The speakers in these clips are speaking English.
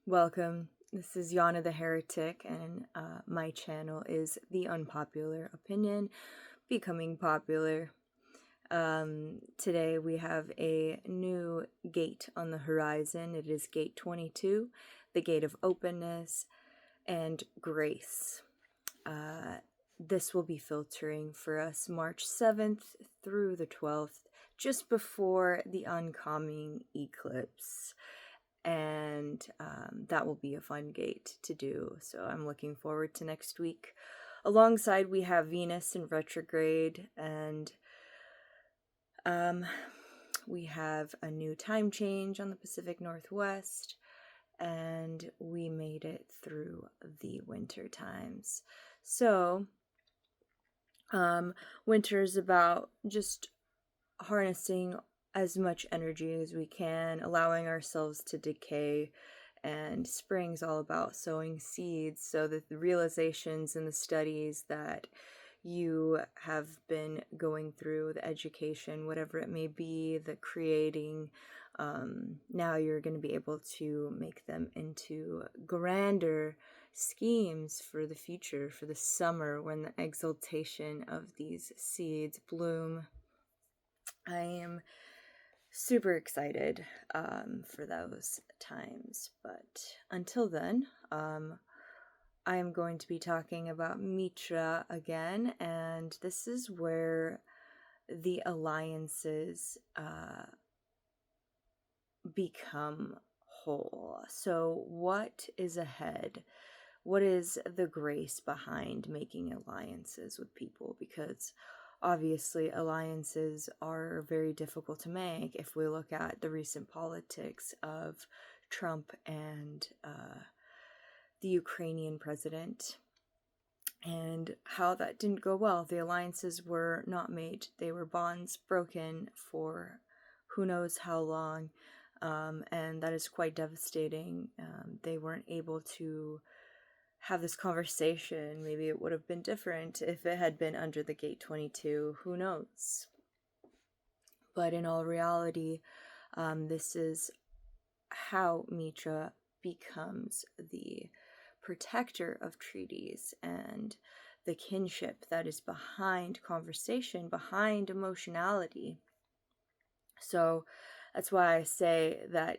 Welcome. This is Yana the Heretic, and my channel is The Unpopular Opinion, Becoming Popular. Today we have a new gate on the horizon. It is Gate 22, the Gate of Openness and Grace. This will be filtering for us March 7th through the 12th, just before the oncoming eclipse. And that will be a fun gate to do, so I'm looking forward to next week. Alongside, we have Venus in retrograde, and we have a new time change on the Pacific Northwest, and we made it through the winter times. So winter is about just harnessing as much energy as we can, allowing ourselves to decay, and spring's all about sowing seeds, so that the realizations and the studies that you have been going through, the education, whatever it may be, the creating, now you're going to be able to make them into grander schemes for the future, for the summer, when the exaltation of these seeds bloom. I am super excited for those times, but until then, I am going to be talking about Mitra again, and this is where the alliances become whole. So what is ahead? What is the grace behind making alliances with people? Because obviously, alliances are very difficult to make if we look at the recent politics of Trump and the Ukrainian president, and how that didn't go well. The alliances were not made. They were bonds broken for who knows how long, and that is quite devastating. They weren't able to have this conversation. Maybe it would have been different if it had been under the Gate 22. Who knows? But in all reality, this is how Mitra becomes the protector of treaties and the kinship that is behind conversation, behind emotionality. So that's why I say that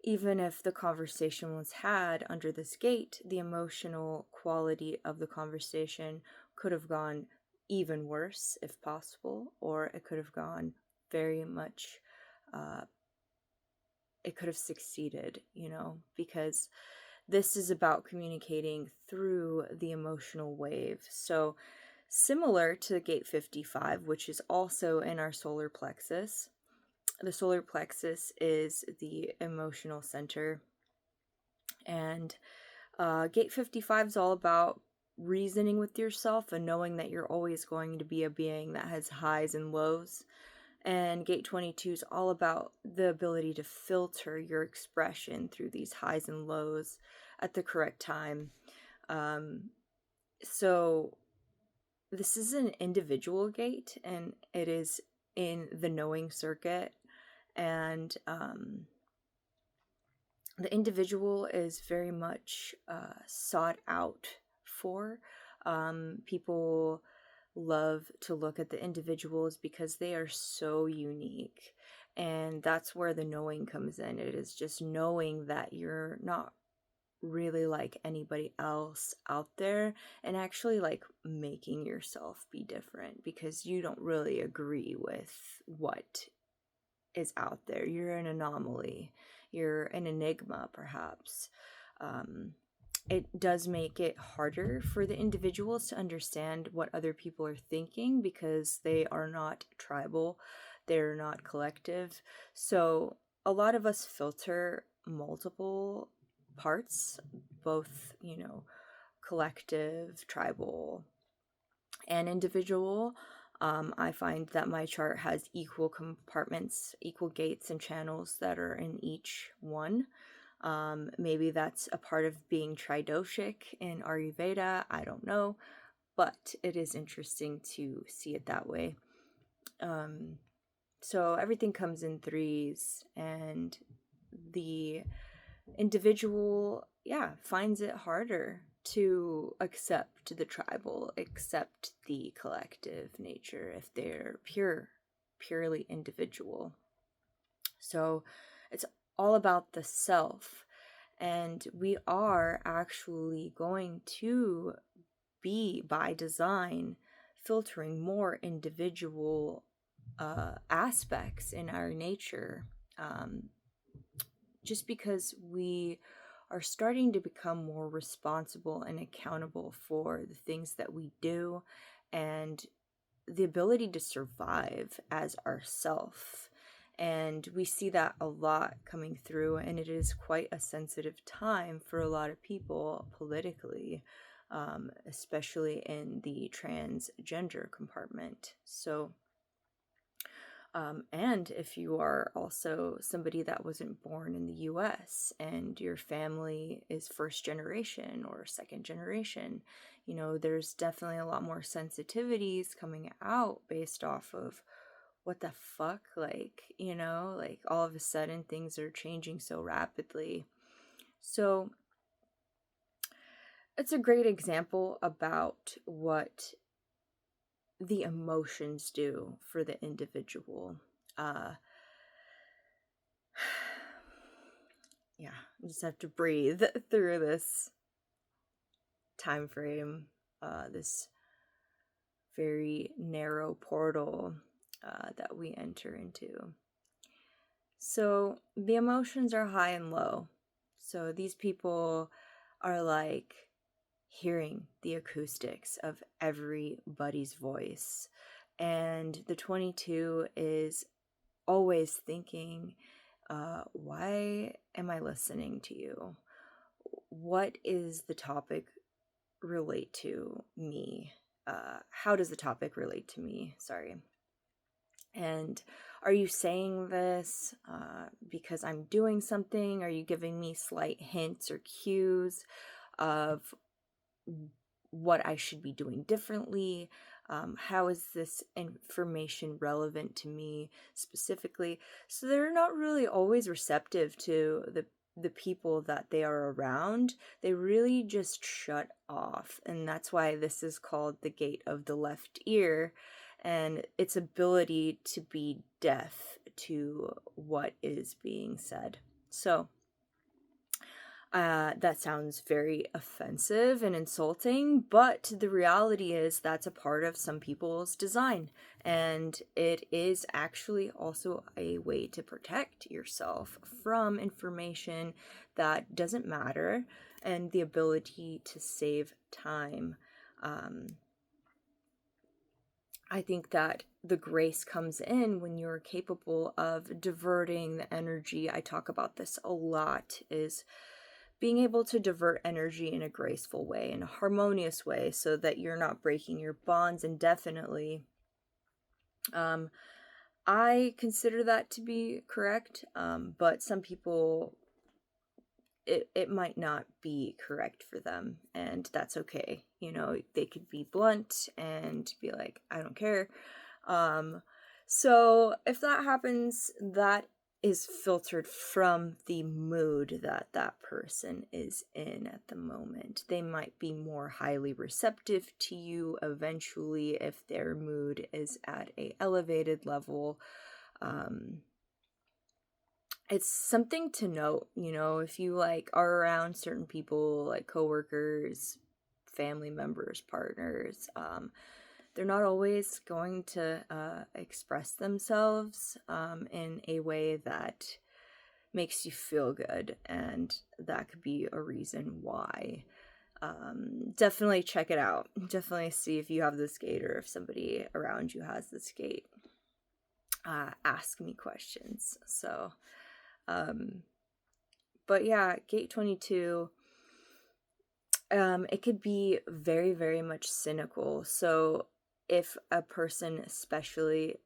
even if the conversation was had under this gate, the emotional quality of the conversation could have gone even worse, if possible, or it could have gone very much, it could have succeeded, because this is about communicating through the emotional wave. So similar to Gate 55, which is also in our solar plexus. The solar plexus is the emotional center, and Gate 55 is all about reasoning with yourself and knowing that you're always going to be a being that has highs and lows. And Gate 22 is all about the ability to filter your expression through these highs and lows at the correct time. So this is an individual gate, and it is in the Knowing Circuit. And the individual is very much sought out for. People love to look at the individuals because they are so unique. And that's where the knowing comes in. It is just knowing that you're not really like anybody else out there, and actually like making yourself be different because you don't really agree with what is out there. You're an anomaly. You're an enigma, perhaps. It does make it harder for the individuals to understand what other people are thinking because they are not tribal, they're not collective. So a lot of us filter multiple parts, both, collective, tribal, and individual. I find that my chart has equal compartments, equal gates and channels that are in each one. Maybe that's a part of being tridoshic in Ayurveda, I don't know, but it is interesting to see it that way. So everything comes in threes, and the individual, finds it harder to accept the tribal, accept the collective nature if they're purely individual. So it's all about the self. And we are actually going to be, by design, filtering more individual aspects in our nature, just because we are starting to become more responsible and accountable for the things that we do and the ability to survive as ourself. And we see that a lot coming through, and it is quite a sensitive time for a lot of people politically, especially in the transgender compartment. So, and if you are also somebody that wasn't born in the US and your family is first generation or second generation, there's definitely a lot more sensitivities coming out based off of what the fuck, like all of a sudden things are changing so rapidly. So it's a great example about what the emotions do for the individual. Yeah, I just have to breathe through this time frame, this very narrow portal that we enter into. So the emotions are high and low. So these people are like hearing the acoustics of everybody's voice. And the 22 is always thinking, why am I listening to you? What is the topic relate to me? How does the topic relate to me? Sorry. And are you saying this because I'm doing something? Are you giving me slight hints or cues of what I should be doing differently? How is this information relevant to me specifically? So they're not really always receptive to the people that they are around. They really just shut off. And that's why this is called the gate of the left ear, and its ability to be deaf to what is being said. So that sounds very offensive and insulting, but the reality is that's a part of some people's design. And it is actually also a way to protect yourself from information that doesn't matter, and the ability to save time. I think that the grace comes in when you're capable of diverting the energy. I talk about this a lot, is being able to divert energy in a graceful way, in a harmonious way, so that you're not breaking your bonds indefinitely. I consider that to be correct, but some people, it might not be correct for them, and that's okay. They could be blunt and be like, I don't care. So if that happens, that is filtered from the mood that that person is in at the moment. They might be more highly receptive to you eventually if their mood is at a elevated level. It's something to note, if you are around certain people, like coworkers, family members, partners, they're not always going to express themselves in a way that makes you feel good, and that could be a reason why. Definitely check it out. Definitely see if you have this gate, or if somebody around you has this gate. Ask me questions. So, but yeah, gate 22, it could be very, very much cynical. So if a person, especially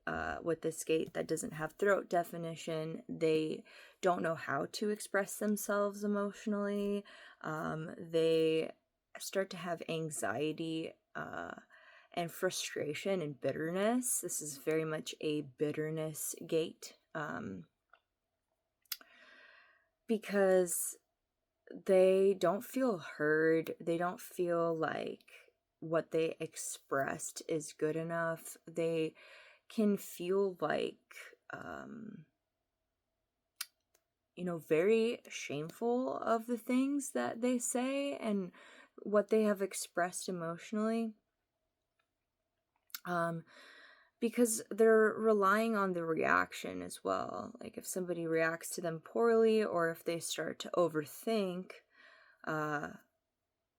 with this gate that doesn't have throat definition, they don't know how to express themselves emotionally, they start to have anxiety and frustration and bitterness. This is very much a bitterness gate, because they don't feel heard. They don't feel like what they expressed is good enough. They can feel like, um, very shameful of the things that they say and what they have expressed emotionally. Because they're relying on the reaction as well. Like if somebody reacts to them poorly, or if they start to overthink, uh,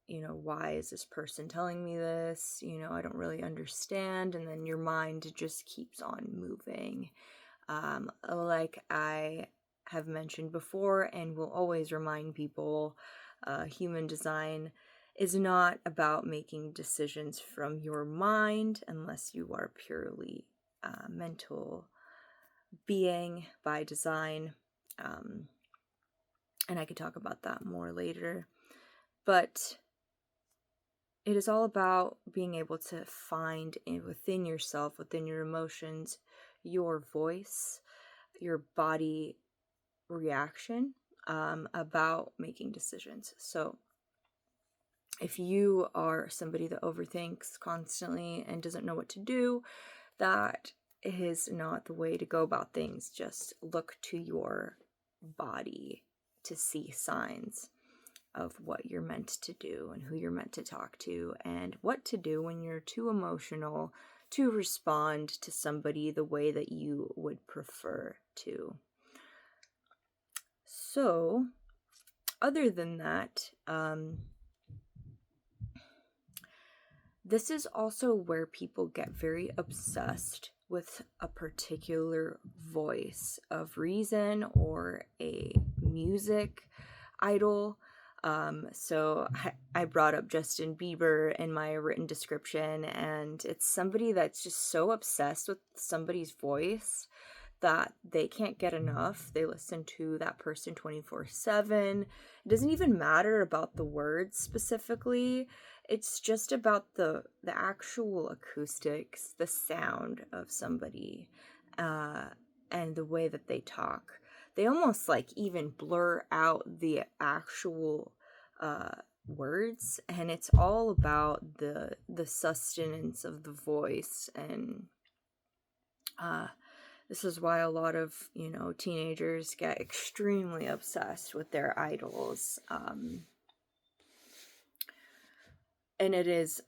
why is this person telling me this? I don't really understand. And then your mind just keeps on moving. Like I have mentioned before and will always remind people, human design is not about making decisions from your mind unless you are purely mental being by design. And I could talk about that more later. But it is all about being able to find within yourself, within your emotions, your voice, your body reaction about making decisions. So if you are somebody that overthinks constantly and doesn't know what to do, that is not the way to go about things. Just look to your body to see signs of what you're meant to do and who you're meant to talk to, and what to do when you're too emotional to respond to somebody the way that you would prefer to. So, other than that, this is also where people get very obsessed with a particular voice of reason or a music idol. So I brought up Justin Bieber in my written description, and it's somebody that's just so obsessed with somebody's voice that they can't get enough. They listen to that person 24/7. It doesn't even matter about the words specifically. It's just about the actual acoustics, the sound of somebody, and the way that they talk. They almost like even blur out the actual words, and it's all about the sustenance of the voice. And this is why a lot of teenagers get extremely obsessed with their idols. And it is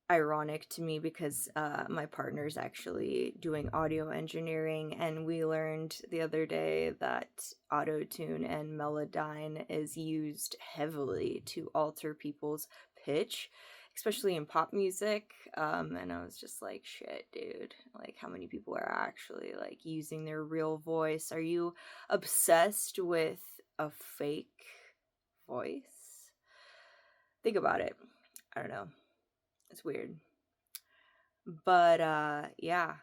ironic to me because my partner's actually doing audio engineering, and we learned the other day that auto-tune and melodyne is used heavily to alter people's pitch, especially in pop music. And I was just like, shit, dude, like how many people are actually like using their real voice? Are you obsessed with a fake voice? Think about it. I don't know. It's weird. But yeah.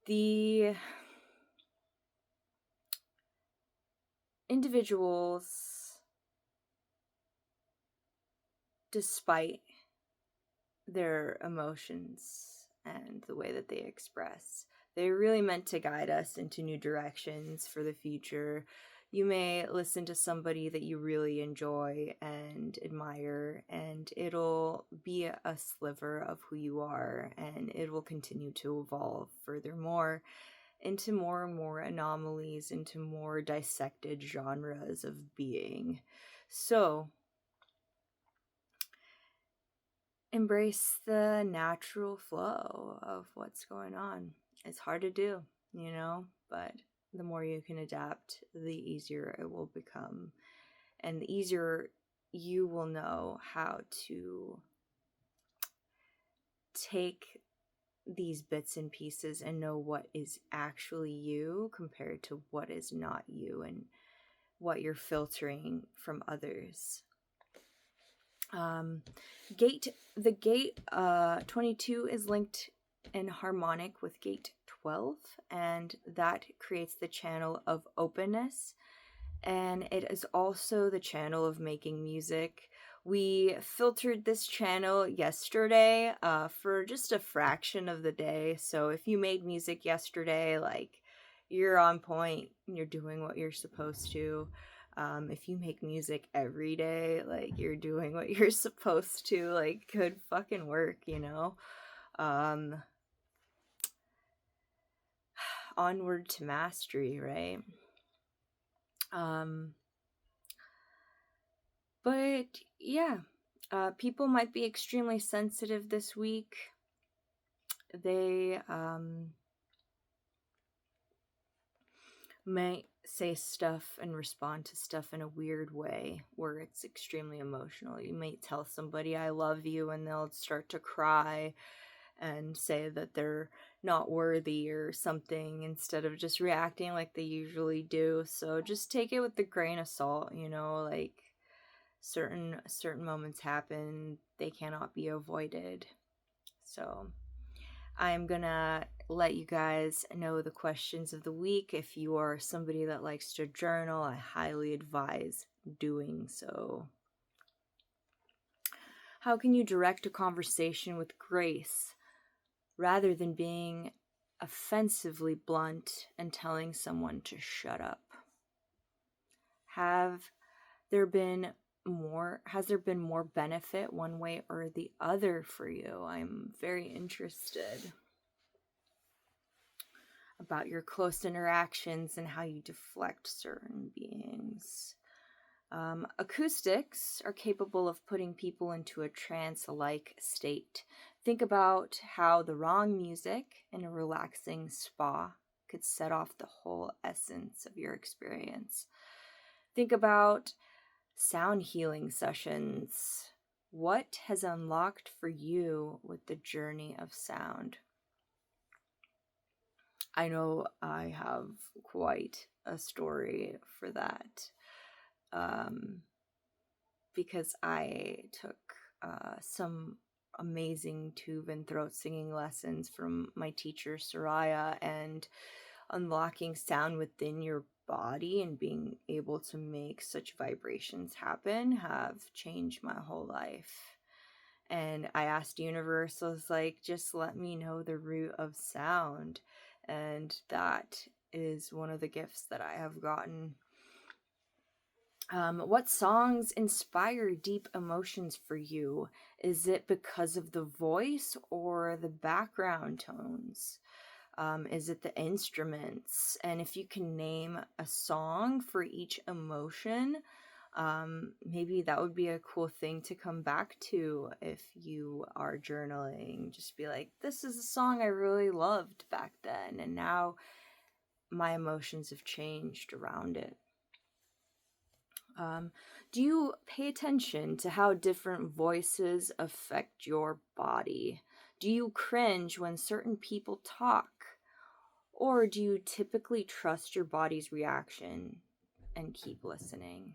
The individuals, despite their emotions and the way that they express, they're really meant to guide us into new directions for the future. You may listen to somebody that you really enjoy and admire, and it'll be a sliver of who you are, and it will continue to evolve furthermore into more and more anomalies, into more dissected genres of being. So, embrace the natural flow of what's going on. It's hard to do, but the more you can adapt, the easier it will become. And the easier you will know how to take these bits and pieces and know what is actually you compared to what is not you, and what you're filtering from others. The gate 22 is linked in harmonic with gate 12, and that creates the channel of openness, and it is also the channel of making music. We filtered this channel yesterday for just a fraction of the day, so if you made music yesterday, like, you're on point, you're doing what you're supposed to. If you make music every day, like you're doing what you're supposed to, like good fucking work, you know? Onward to mastery, right? But yeah, people might be extremely sensitive this week. They might say stuff and respond to stuff in a weird way where it's extremely emotional. You might tell somebody I love you and they'll start to cry and say that they're not worthy or something instead of just reacting like they usually do. So just take it with a grain of salt, you know, like certain moments happen, they cannot be avoided. So I'm gonna let you guys know the questions of the week. If you are somebody that likes to journal, I highly advise doing so. How can you direct a conversation with grace rather than being offensively blunt and telling someone to shut up? Has there been more benefit one way or the other for you? I'm very interested about your close interactions and how you deflect certain beings. Acoustics are capable of putting people into a trance-like state. Think about how the wrong music in a relaxing spa could set off the whole essence of your experience. Think about sound healing sessions. What has unlocked for you with the journey of sound? I know I have quite a story for that. Because I took some amazing tube and throat singing lessons from my teacher Soraya, and unlocking sound within your body and being able to make such vibrations happen have changed my whole life. And I asked universe, I was like, just let me know the root of sound. And that is one of the gifts that I have gotten. What songs inspire deep emotions for you? Is it because of the voice or the background tones? Is it the instruments? And if you can name a song for each emotion, maybe that would be a cool thing to come back to if you are journaling. Just be like, this is a song I really loved back then, and now my emotions have changed around it. Do you pay attention to how different voices affect your body? Do you cringe when certain people talk? Or do you typically trust your body's reaction and keep listening?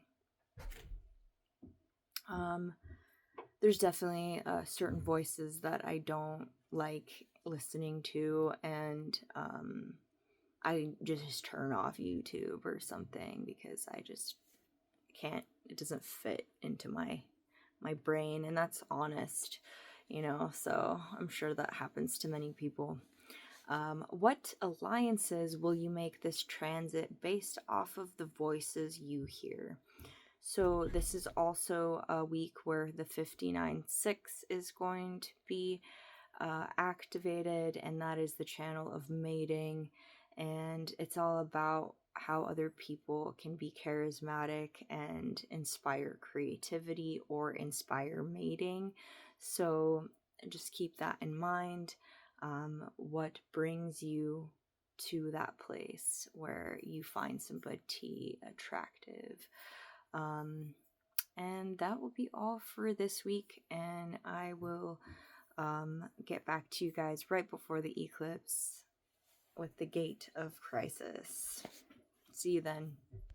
There's definitely certain voices that I don't like listening to, and I just turn off YouTube or something because I just can't, it doesn't fit into my brain, and that's honest, you know, so I'm sure that happens to many people. What alliances will you make this transit based off of the voices you hear? So this is also a week where the 59-6 is going to be activated, and that is the channel of mating, and it's all about how other people can be charismatic and inspire creativity or inspire mating. So just keep that in mind. What brings you to that place where you find somebody attractive? And that will be all for this week, and I will get back to you guys right before the eclipse with the Gate of Crisis. See you then.